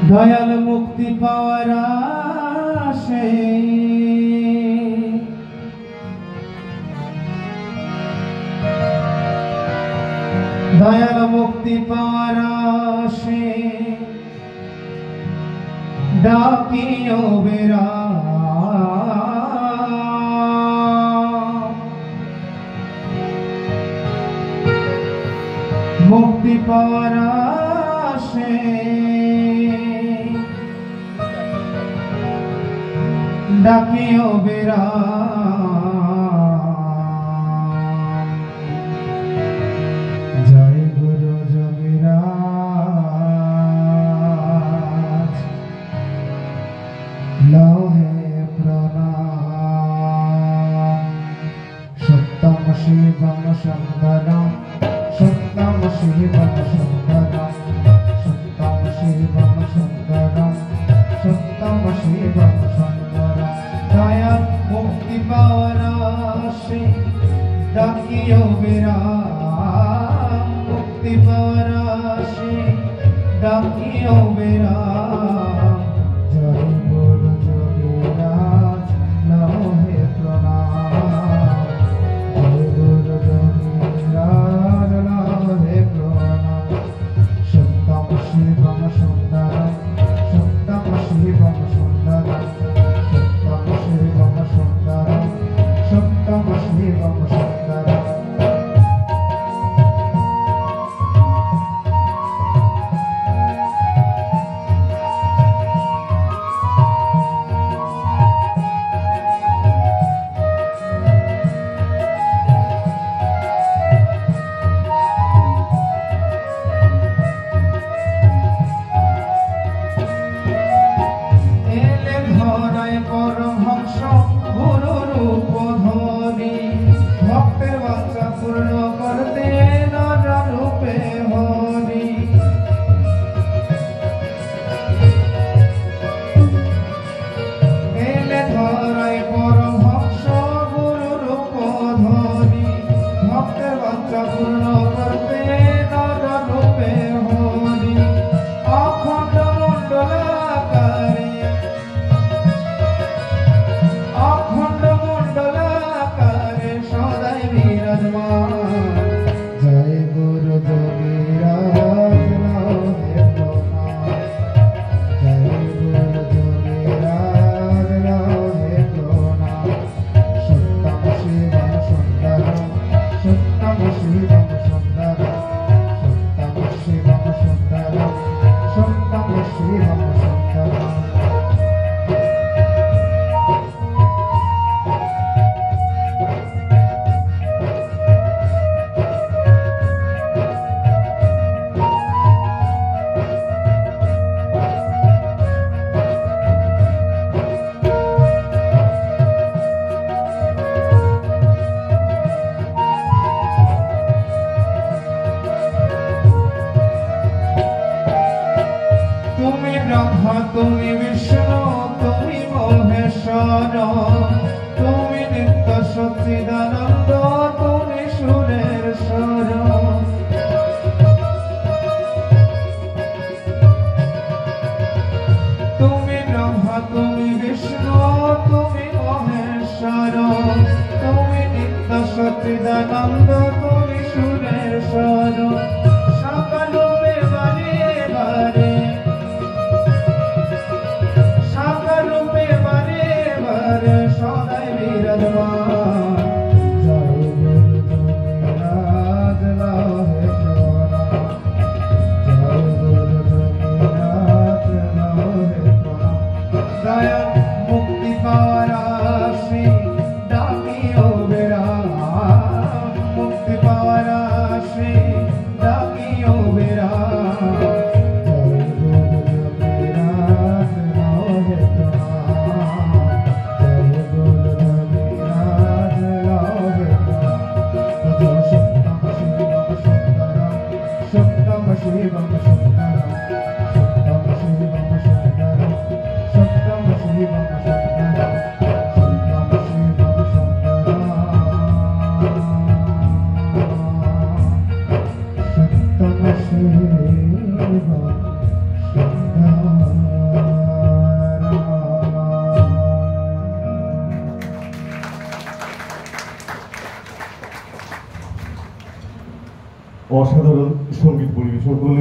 দয়াল মুক্তি পাওয়ার আশে দয়াল মুক্তি পাওয়ার আশে ডাকিও বেরা মুক্তি পাওয়ার আশে ডাকিও বেরা জয় গুরু যোগীরাজ লহে প্রণাম সত্যম শিবম শঙ্করম সত্যম শিবম শঙ্করম সত্যম শিবম শঙ্করম সত্যম শিবম শঙ্করম দয়া মুক্তি পাওয়ার আশে ডাকিও বেরা মুক্তি পাওয়ার আশে ডাকিও বেরা জয় গুরু যোগীরাজ লহে প্রণাম জয় গুরু যোগীরাজ লহে প্রণাম সত্যম শিবম সুন্দরম সত্যম শিবম সুন্দরম সত্যম শিবম সুন্দরম সত্যম শিবম সুন্দরম পরমহংস গুরু রূপ ধরি ভক্তের বাঞ্ছা পূর্ণ করতে নানা রূপে হরি এলে ধরায় পরমহংস গুরু রূপ ধরি ভক্তের বাঞ্ছা পূর্ণ করতে নানা রূপে হরি অখণ্ড মণ্ডলাকারে অখণ্ড মণ্ডলাকারে সদাই বিরাজমান জয় গুরু যোগীরাজ লহে প্রণাম জয় গুরু যোগীরাজ লহে প্রণাম সত্যম শিবম সুন্দরম সত্যম শিবম সুন্দরম সত্যম শিবম সুন্দরম সত্যম শিবম সুন্দরম তুমি ব্রহ্মা তুমি বিষ্ণু তুমি মহেশ্বর তুমি নিত্য সচ্চিদানন্দ তুমি সুরের স্বর তুমি ব্রহ্মা তুমি বিষ্ণু তুমি মহেশ্বর তুমি নিত্য সচ্চিদানন্দ তুমি সুরের স্বর সকল রূপে বারে বারে রূপে বারে বারে সদাই বিরাজমান জয় গুরু যোগীরাজ লহে প্রণাম জয় গুরু যোগীরাজ লহে প্রণাম দয়া মুক্তি পাওয়ার আশে ডাকিও বেরা মুক্তি পাওয়ার আশে অসাধারণ সঙ্গীত পরিবেশন করলেন।